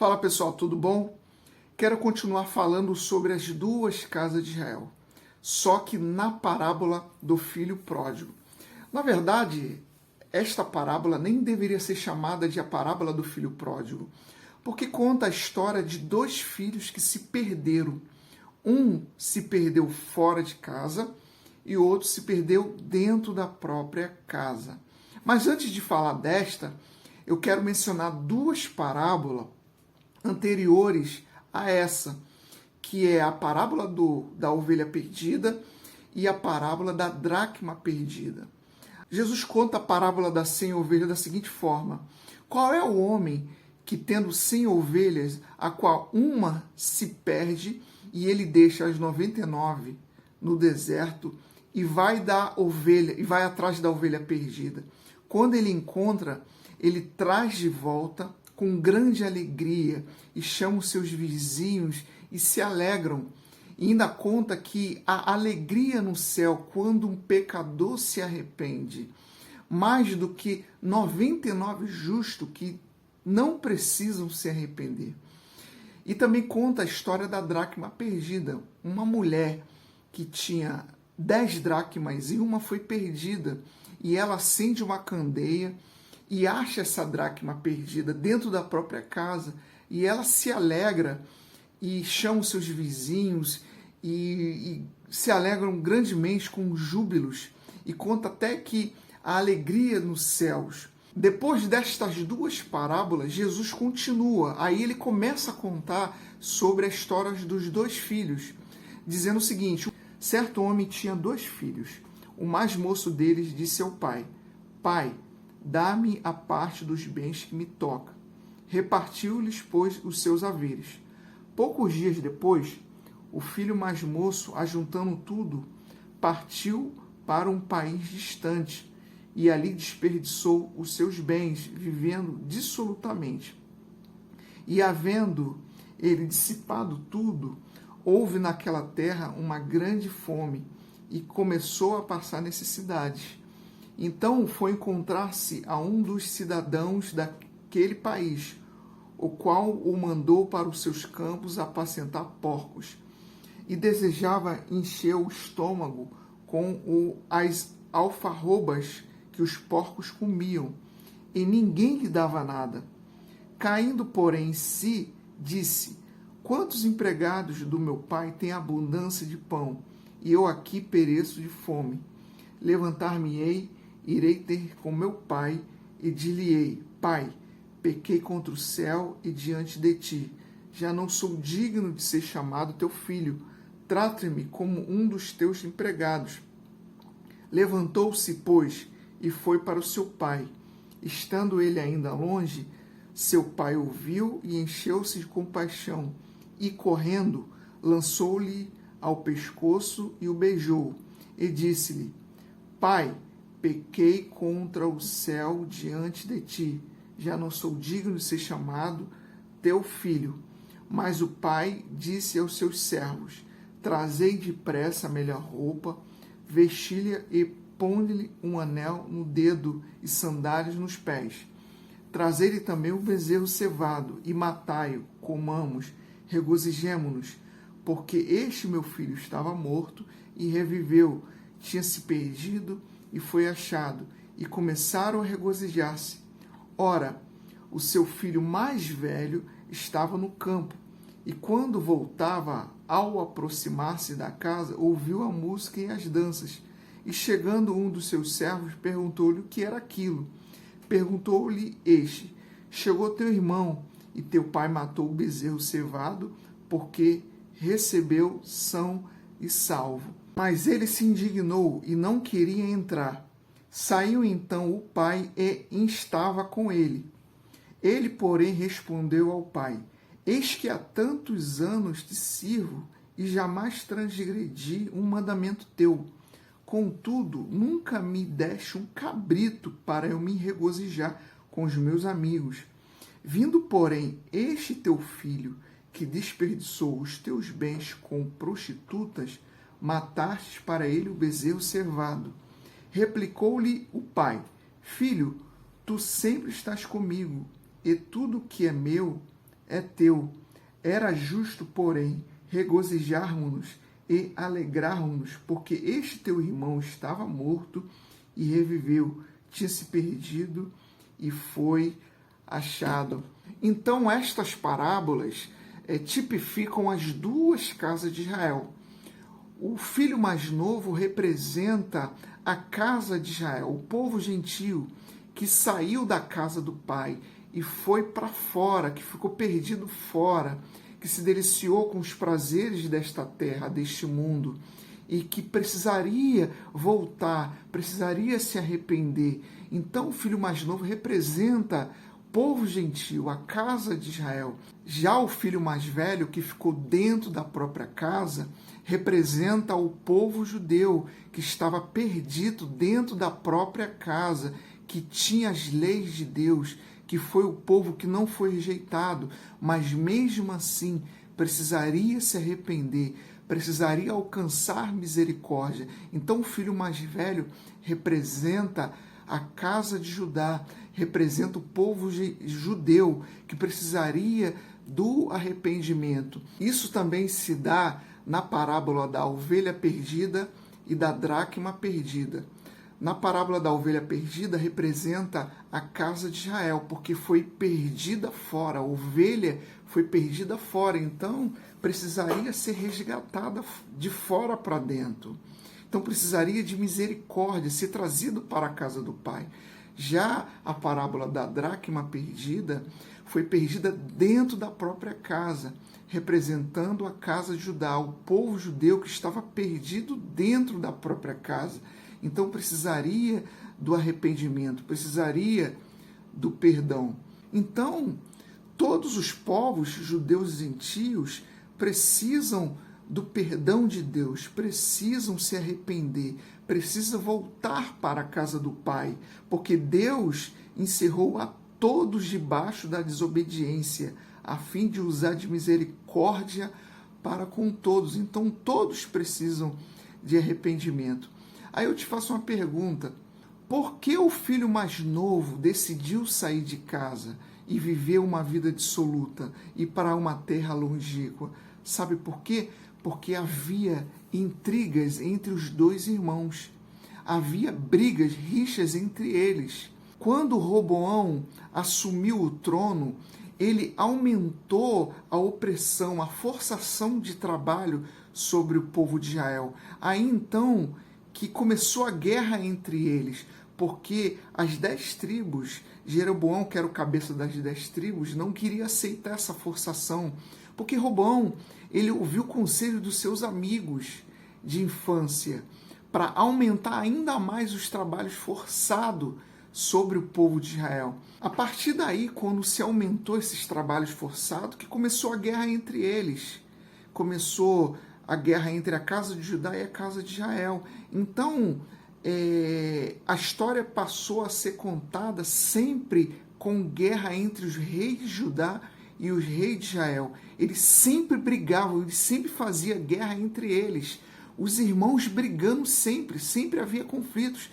Fala pessoal, tudo bom? Quero continuar falando sobre as duas casas de Israel, só que na parábola do filho pródigo. Na verdade, esta parábola nem deveria ser chamada de a parábola do filho pródigo, porque conta a história de dois filhos que se perderam. Um se perdeu fora de casa e o outro se perdeu dentro da própria casa. Mas antes de falar desta, eu quero mencionar duas parábolas anteriores a essa, que é a parábola da ovelha perdida e a parábola da dracma perdida. Jesus conta a parábola das 100 ovelhas da seguinte forma: qual é o homem que, tendo 100 ovelhas, a qual uma se perde, e ele deixa as 99 no deserto e vai atrás da ovelha perdida? Quando ele encontra, ele traz de volta com grande alegria e chama os seus vizinhos e se alegram. E ainda conta que a alegria no céu quando um pecador se arrepende, mais do que 99 justos que não precisam se arrepender. E também conta a história da dracma perdida, uma mulher que tinha 10 dracmas e uma foi perdida, e ela acende uma candeia e acha essa dracma perdida dentro da própria casa, e ela se alegra e chama os seus vizinhos e se alegram grandemente com júbilos, e conta até que a alegria nos céus. Depois destas duas parábolas, Jesus continua, aí ele começa a contar sobre a história dos dois filhos, dizendo o seguinte: certo homem tinha 2 filhos. O mais moço deles disse ao pai: Pai, dá-me a parte dos bens que me toca. Repartiu-lhes, pois, os seus haveres. Poucos dias depois, o filho mais moço, ajuntando tudo, partiu para um país distante e ali desperdiçou os seus bens, vivendo dissolutamente. E havendo ele dissipado tudo, houve naquela terra uma grande fome e começou a passar necessidades. Então foi encontrar-se a um dos cidadãos daquele país, o qual o mandou para os seus campos apacentar porcos, e desejava encher o estômago com as alfarrobas que os porcos comiam, e ninguém lhe dava nada. Caindo, porém, em si, disse: Quantos empregados do meu pai têm abundância de pão, e eu aqui pereço de fome? Levantar-me-ei, irei ter com meu pai, e dir-lhe-ei: Pai, pequei contra o céu e diante de ti. Já não sou digno de ser chamado teu filho. Trata-me como um dos teus empregados. Levantou-se, pois, e foi para o seu pai. Estando ele ainda longe, seu pai ouviu e encheu-se de compaixão, e, correndo, lançou-lhe ao pescoço e o beijou, e disse-lhe: Pai, pequei contra o céu diante de ti, já não sou digno de ser chamado teu filho. Mas o pai disse aos seus servos: Trazei depressa a melhor roupa, vestilha e ponde-lhe um anel no dedo e sandálias nos pés. Trazei-lhe também o bezerro cevado e matai-o, comamos, regozijemo-nos, porque este meu filho estava morto e reviveu, tinha se perdido e foi achado, e começaram a regozijar-se. Ora, o seu filho mais velho estava no campo, e quando voltava, ao aproximar-se da casa, ouviu a música e as danças. E chegando um dos seus servos, perguntou-lhe o que era aquilo. Perguntou-lhe este: Chegou teu irmão, e teu pai matou o bezerro cevado, porque recebeu são e salvo. Mas ele se indignou e não queria entrar. Saiu então o pai e instava com ele. Ele, porém, respondeu ao pai: Eis que há tantos anos te sirvo e jamais transgredi um mandamento teu. Contudo, nunca me deste um cabrito para eu me regozijar com os meus amigos. Vindo, porém, este teu filho, que desperdiçou os teus bens com prostitutas, matastes para ele o bezerro cevado. Replicou-lhe o pai: Filho, tu sempre estás comigo, e tudo que é meu é teu. Era justo, porém, regozijarmos-nos e alegrarmos-nos, porque este teu irmão estava morto e reviveu, tinha se perdido e foi achado. Então, estas parábolas tipificam as duas casas de Israel. O filho mais novo representa a casa de Israel, o povo gentio que saiu da casa do pai e foi para fora, que ficou perdido fora, que se deliciou com os prazeres desta terra, deste mundo, e que precisaria voltar, precisaria se arrepender. Então, o filho mais novo representa o povo gentio, a casa de Israel. Já o filho mais velho, que ficou dentro da própria casa, representa o povo judeu, que estava perdido dentro da própria casa, que tinha as leis de Deus, que foi o povo que não foi rejeitado, mas mesmo assim precisaria se arrepender, precisaria alcançar misericórdia. Então o filho mais velho representa a casa de Judá, representa o povo judeu que precisaria do arrependimento. Isso também se dá na parábola da ovelha perdida e da dracma perdida. Na parábola da ovelha perdida representa a casa de Israel, porque foi perdida fora, a ovelha foi perdida fora, então precisaria ser resgatada de fora para dentro. Então precisaria de misericórdia, ser trazido para a casa do Pai. Já a parábola da dracma perdida foi perdida dentro da própria casa, representando a casa de Judá, o povo judeu que estava perdido dentro da própria casa. Então precisaria do arrependimento, precisaria do perdão. Então, todos os povos, judeus e gentios, precisam do perdão de Deus, precisam se arrepender, precisam voltar para a casa do Pai, porque Deus encerrou a todos debaixo da desobediência, a fim de usar de misericórdia para com todos. Então, todos precisam de arrependimento. Aí eu te faço uma pergunta: por que o filho mais novo decidiu sair de casa e viver uma vida dissoluta e para uma terra longínqua? Sabe por quê? Porque havia intrigas entre os dois irmãos. Havia brigas, rixas entre eles. Quando Roboão assumiu o trono, ele aumentou a opressão, a forçação de trabalho sobre o povo de Israel. Aí então que começou a guerra entre eles, porque as 10 tribos, Jeroboão, que era o cabeça das 10 tribos, não queria aceitar essa forçação, porque Roboão, ele ouviu o conselho dos seus amigos de infância para aumentar ainda mais os trabalhos forçados sobre o povo de Israel. A partir daí, quando se aumentou esses trabalhos forçados, que começou a guerra entre eles, começou a guerra entre a casa de Judá e a casa de Israel. Então, a história passou a ser contada sempre com guerra entre os reis de Judá e os reis de Israel. Eles sempre brigavam, eles sempre faziam guerra entre eles. Os irmãos brigando sempre, sempre havia conflitos.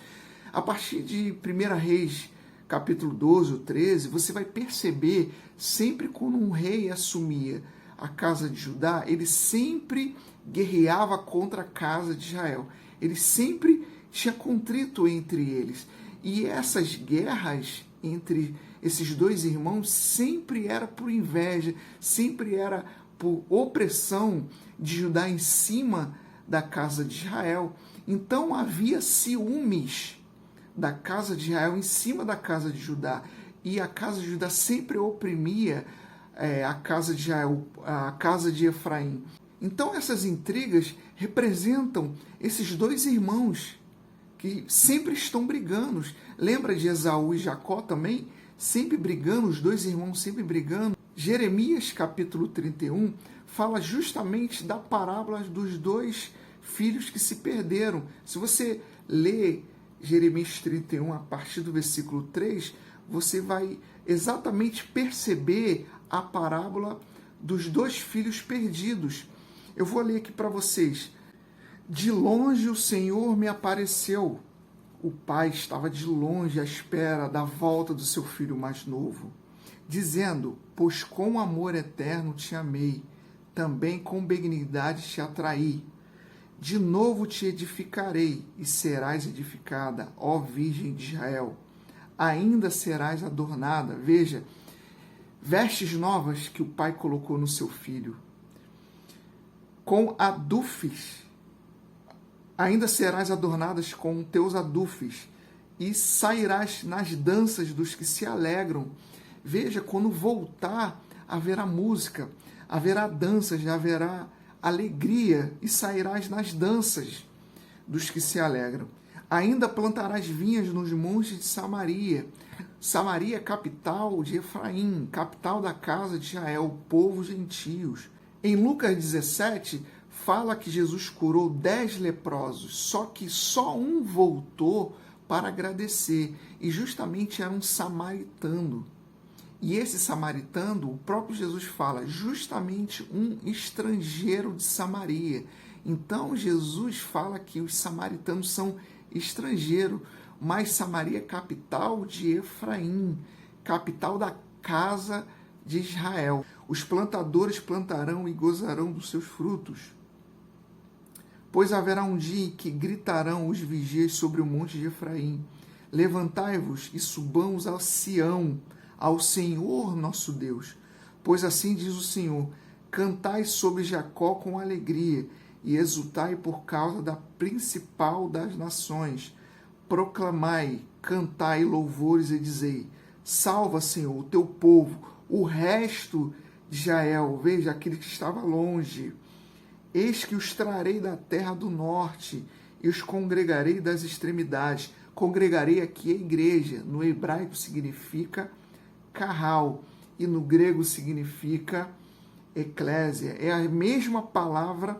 A partir de 1 Reis, capítulo 12 ou 13, você vai perceber, sempre quando um rei assumia a casa de Judá, ele sempre guerreava contra a casa de Israel. Ele sempre tinha contrito entre eles. E essas guerras entre esses dois irmãos sempre era por inveja, sempre era por opressão de Judá em cima da casa de Israel. Então havia ciúmes da casa de Israel em cima da casa de Judá. E a casa de Judá sempre oprimia a casa de Israel, a casa de Efraim. Então essas intrigas representam esses dois irmãos que sempre estão brigando. Lembra de Esaú e Jacó também? Sempre brigando, os dois irmãos sempre brigando. Jeremias capítulo 31 fala justamente da parábola dos dois filhos que se perderam. Se você lê Jeremias 31 a partir do versículo 3, você vai exatamente perceber a parábola dos dois filhos perdidos. Eu vou ler aqui para vocês. De longe o Senhor me apareceu. O pai estava de longe à espera da volta do seu filho mais novo, dizendo: pois com amor eterno te amei, também com benignidade te atraí. De novo te edificarei, e serás edificada, ó Virgem de Israel. Ainda serás adornada, veja, vestes novas que o Pai colocou no seu Filho. Com adufes, ainda serás adornadas com teus adufes, e sairás nas danças dos que se alegram. Veja, quando voltar, haverá música, haverá danças, haverá alegria, e sairás nas danças dos que se alegram. Ainda plantarás vinhas nos montes de Samaria. Samaria, capital de Efraim, capital da casa de Israel, povo gentios. Em Lucas 17, fala que Jesus curou 10 leprosos, só que só um voltou para agradecer, e justamente era um samaritano. E esse samaritano, o próprio Jesus fala, justamente um estrangeiro de Samaria. Então Jesus fala que os samaritanos são estrangeiros, mas Samaria é capital de Efraim, capital da casa de Israel. Os plantadores plantarão e gozarão dos seus frutos. Pois haverá um dia em que gritarão os vigias sobre o monte de Efraim: levantai-vos e subamos a Sião, ao Senhor nosso Deus. Pois assim diz o Senhor: cantai sobre Jacó com alegria, e exultai por causa da principal das nações. Proclamai, cantai louvores e dizei: salva, Senhor, o teu povo, o resto de Israel. Veja, aquele que estava longe. Eis que os trarei da terra do norte, e os congregarei das extremidades. Congregarei aqui a igreja. No hebraico significa carral, e no grego significa eclésia. É a mesma palavra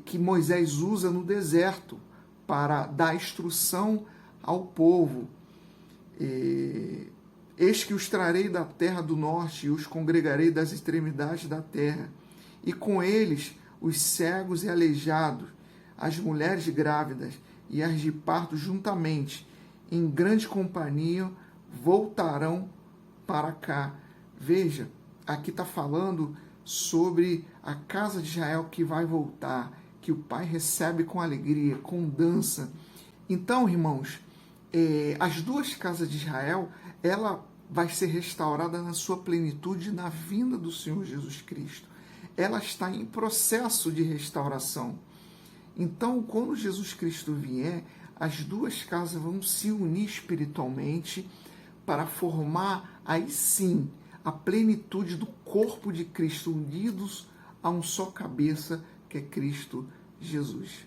que Moisés usa no deserto para dar instrução ao povo. Eis que os trarei da terra do norte, e os congregarei das extremidades da terra, e com eles os cegos e aleijados, as mulheres grávidas e as de parto juntamente, em grande companhia, voltarão para cá. Veja, aqui está falando sobre a casa de Israel que vai voltar, que o Pai recebe com alegria, com dança. Então, irmãos, as duas casas de Israel, ela vai ser restaurada na sua plenitude na vinda do Senhor Jesus Cristo. Ela está em processo de restauração. Então, quando Jesus Cristo vier, as duas casas vão se unir espiritualmente para formar, aí sim, a plenitude do corpo de Cristo, unidos a um só cabeça, que é Cristo Jesus.